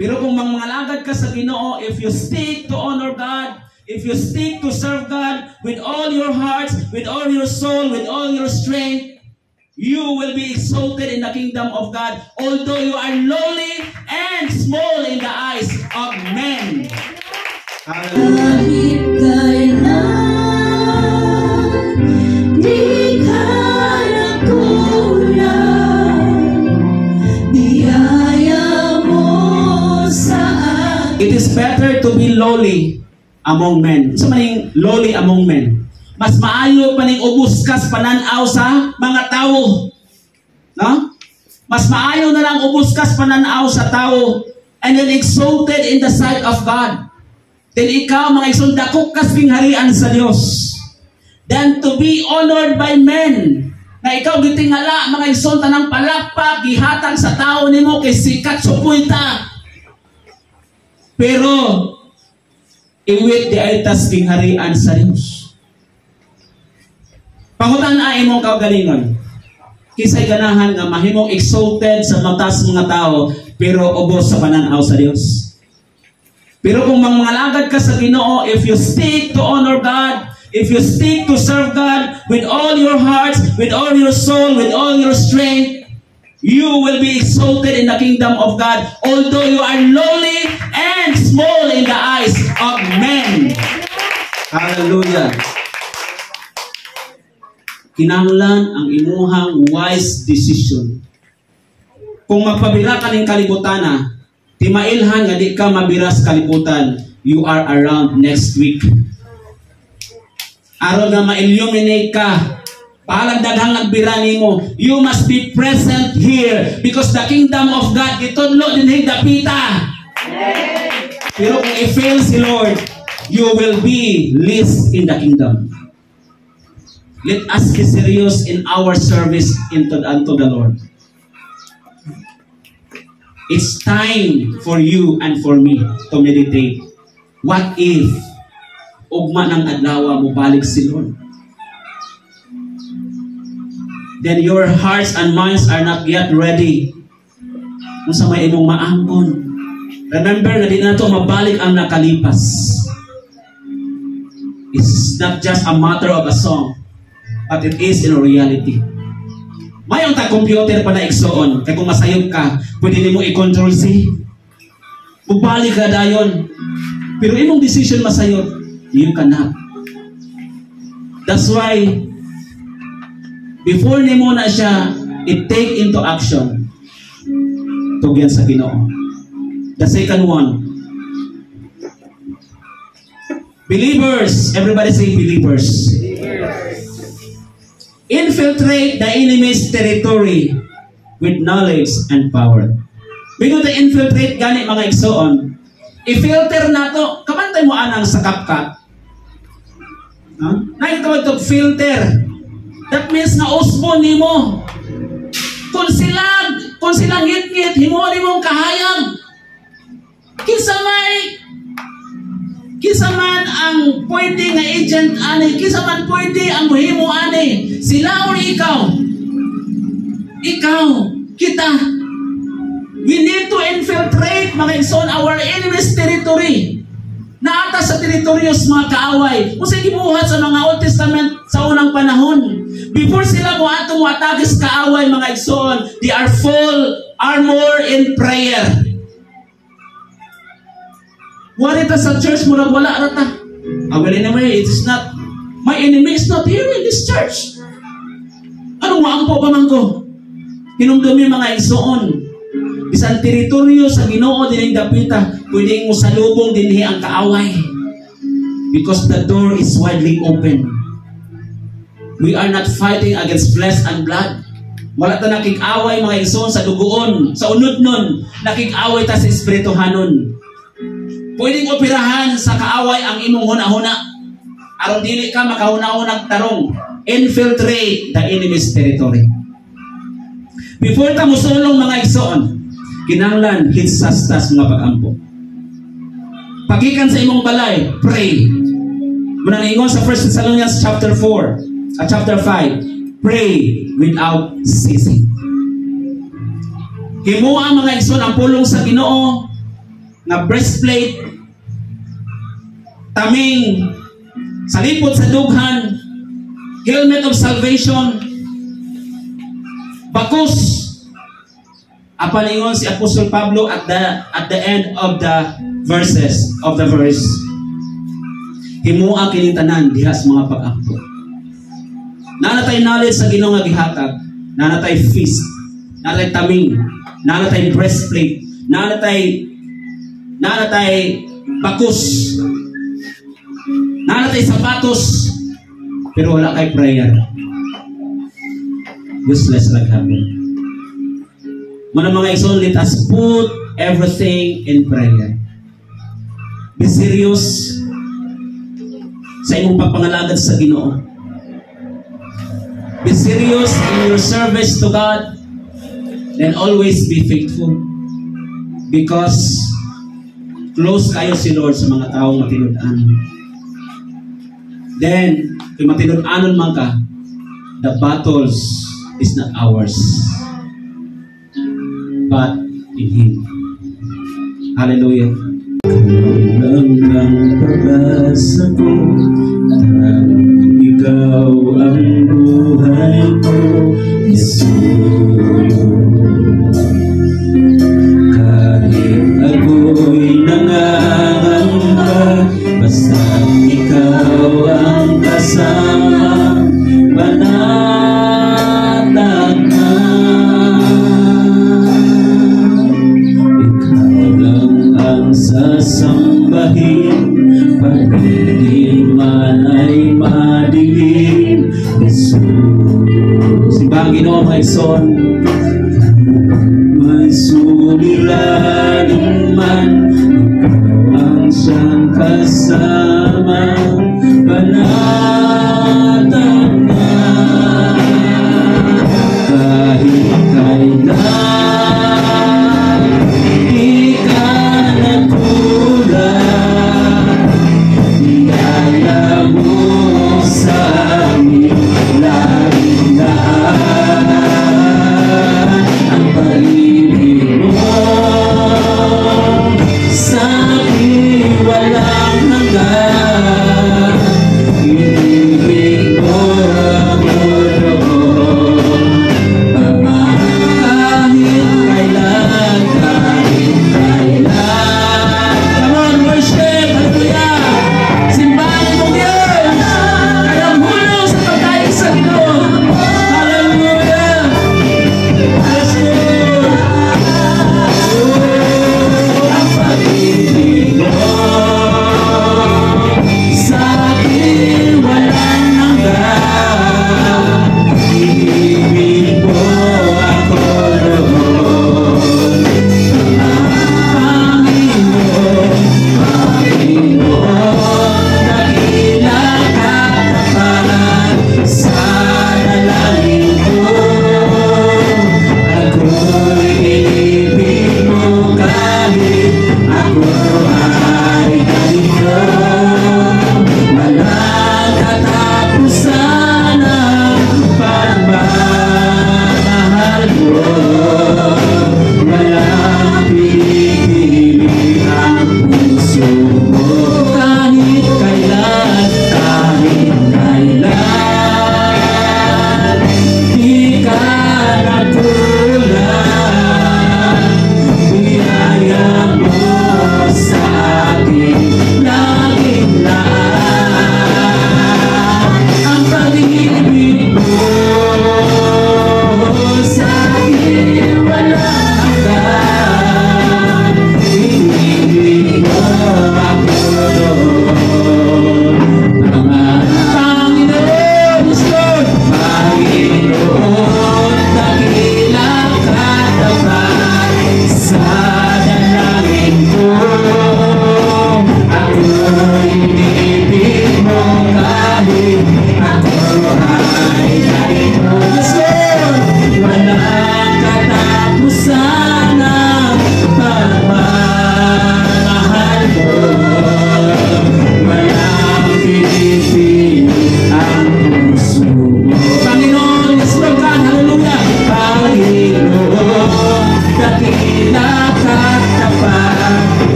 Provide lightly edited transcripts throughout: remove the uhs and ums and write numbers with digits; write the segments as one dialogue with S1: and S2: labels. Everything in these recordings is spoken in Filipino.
S1: Pero kung mangalagad ka sa Ginoo, if you seek to honor God, if you seek to serve God with all your heart, with all your soul, with all your strength, you will be exalted in the kingdom of God, although you are lowly and small in the eyes of men. Hallelujah. It is better to be lowly among men. So maning lowly among men. Mas maayo pa ning ubuskas pananaw sa mga tao. No? Mas maayo na lang ubuskas pananaw sa tao and then exalted in the sight of God. Then ikaw mga igsoon dako kas pingharian sa Dios. Then to be honored by men. Na ikaw gitingala mga igsoon tanang palakpak gihatag sa tao nimo kay sikat supoy ta. Pero, iwit di ay tas pingharian sa Diyos. Pangutan ay imong kaugalingon. Kisay ganahan nga mahimong exalted sa matas mga tao, pero ubos sa pananaw sa Diyos. Pero kung mangalagad ka sa Ginoo, if you seek to honor God, if you seek to serve God with all your heart, with all your soul, with all your strength, you will be exalted in the kingdom of God, although you are lowly and small in the eyes of men. Hallelujah. Kinahanglan ang imuhang wise decision. Kung magpabira ka ng kalibutan, timailhan nga di ka mabiras kalibutan, you are around next week. Aron na ma-illuminate ka, palang daghang nagbira nimo, you must be present here because the kingdom of God itudlo dinhi dapita. Pero kung i-fail si Lord, you will be least in the kingdom. Let us be serious in our service unto the Lord. It's time for you and for me to meditate. What if ugma ng adlaw mo balik si Lord? Then your hearts and minds are not yet ready. Kung sa may imong maangkon. Remember na di na ito mabalik ang nakalipas. It's not just a matter of a song, but it is in reality. Mayroon ta computer pa na igsoon. Kaya kung masayog ka, pwede mo i-control C. Magbalik ka dayon. Pero imong decision masayog, you cannot. That's why before nimo na siya i-take into action, tugyan sa Ginoo. The second one, believers. Everybody say believers. Infiltrate the enemy's territory with knowledge and power. Bigo to infiltrate gani mga igsoon, i-filter na to. Kamantay mo anang sa kapkat. Nakita ito filter. That means na usbo nimo. Kung silang ngit-ngit, himo nimong kahayag. Kisa man ang pwede nga agent ani, kisa man pwede ang muhimo ani. Sila o ikaw. Ikaw, kita. We need to infiltrate mga igsoon our enemy's territory. Naata sa teritoryos mga kaaway. Kung sa gibuhat sa mga Old Testament sa unang panahon. Before sila mo atong atagis kaaway mga igsoon, they are full armor in prayer. Warita sa church murag wala rata. Well anyway, it is not, my enemy is not here in this church. Anong maampo pa man ko? Hinumdumi mga igsoon. Isang teritoryo sa Ginoo dinhi dapita, pwede mo salubong dinhi ang kaaway. Because the door is widely open. We are not fighting against flesh and blood. Wala ta nakig-away mga igsoon sa dugoon, sa unod nun. Nakig-away ta sa espirituhanon. Pwedeng operahan sa kaaway ang imong huna-huna. Aron dili ka makahuna-hunang tarong. Infiltrate the enemy's territory. Before ta musulong mga igsoon, kinahanglan hitsastas mga pag-ampo. Pagikan sa imong balay, pray. Muna ingon sa 1 Thessalonians chapter 4, chapter 5, pray without ceasing. Himuha mga igsoon ang pulong sa Ginoo nga breastplate, taming, salipot sa dughan, helmet of salvation, bakos. Apalingon si Apostle Pablo at the end of the verse. Himua kini tanan diha sa mga pag-ampo. Nanatay knowledge sa Ginoo nga gihatag, nanatay feast, nanatay taming, nanatay breastplate, nanatay bakos, nanatay sapatos, pero wala kay prayer. Useless lang hapon. Mga igsoon, let us put everything in prayer. Be serious sa imong pagpangalagad sa Ginoo. Be serious in your service to God, and always be faithful. Because close kayo si Lord sa mga taong matinud-an. Then, kung matinud-anon man ka, the battles is not ours, but in Him. Hallelujah. Ang pag-asa ko, ikaw ang buhay ko, Jesus. Kahit ako'y nangangamba, basta ikaw ang kasama, panatag na. Ikaw lang ang sasambahin, pag-ibig man ay madilim, Jesus. Simbang Ginoo mga igsoon, may suliranin man, ikaw ang siyang kasama, panatag na. Kahit kailan di ka nagkulang, iyala mo sa amin laging daan ang pag-ibig mo.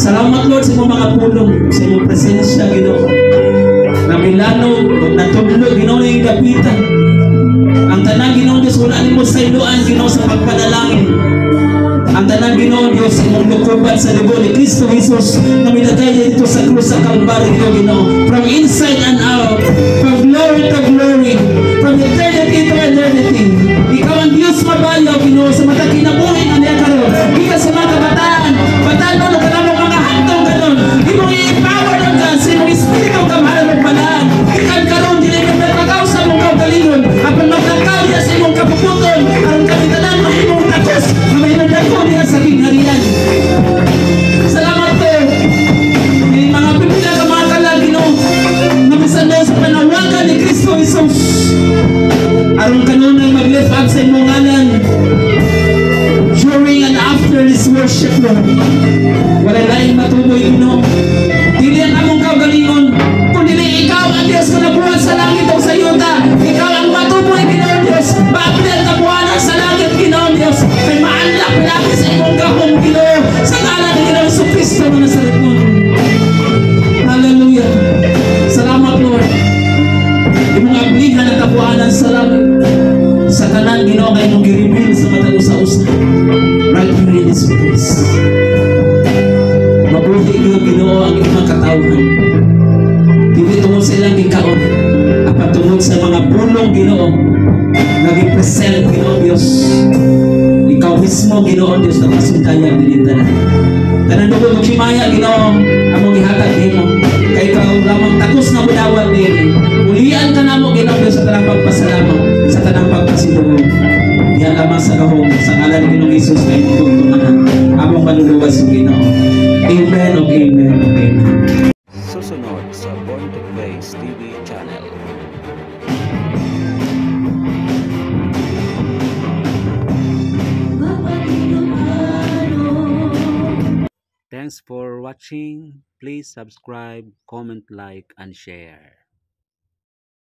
S1: Salamat Lord sa imong mga pulong, sa imong presensya Ginoo. Na milanog ug natudlo Ginoo ning kapitan. Ang tanan Ginoo Dios wala nimo sayloan Ginoo sa pagpanalangin. Ang tanan Ginoo Dios sa imong lukuban sa dugo ni Kristo Jesus na milagay dito sa krus sa Kalbaryo Ginoo. From inside and out, from glory to glory, from eternity to eternity. Ikaw ang Diyos mabayaw Ginoo sa matag kinabuhi nga niya karon. Ika sa mga kabataan, bataan mo ka namang mga hantong kanon. Imong i-empower ng God sa imong espiritu kamahalan ng balaan. Ikan karon dili ka pagkakaw sa imong kaugalingon. Apan magkakaw niya sa imong kapuputon. Aron kami tanan mahimong takos na mahimong niya sa kingharian. Salamat po. May mga pipila ka mga kalag Ginoo na bisan mo sa panawagan ni Kristo Jesus. Aron kanunay mag-lift up sa imong ngalan during and after this worship Lord. Walay laing matuboy Ginoo. Dili ang among kaugalingon, kundi ikaw ang Diyos na nabuhat sa langit o sa yuta. Ikaw ang matuboy Ginoo Diyos. Baapil ang kabuhanan sa langit Ginoo Diyos. Kay maanlak lagi sa imong gahong Ginoo. Sa ngalan ni Ginoo Jesucristo na Nazaretnon. Hallelujah. Salamat Lord. Imong ablihan ang kabuhanan sa langit. Sa tanan Ginoo kay mong gireveal sa matag usa-usa. Right here in this place. Mabuhi Ginoo ang imong katawhan. Dili tungod sa ilang gikaon, apan tungod sa mga pulong Ginoo nag-present Ginoo Dios. Ikaw mismo Ginoo Dios na masundaya dinhi tanan. Tanan dugo magsimaya Ginoo among ihatag nimo. Kay ikaw lamang takos na budawat dinhi. Ulian ka namo Ginoo Dios sa tanang pagpasalamat, sa tanang pagpasinugo. Diha lamang sa gahom sa ngalan ni Ginoong Hesus kay tungtungan among manluluwas Ginoo. Amen o amen o amen.
S2: Susunod sa Born to Praise TV channel. Thanks for watching. Please subscribe, comment, like, and share.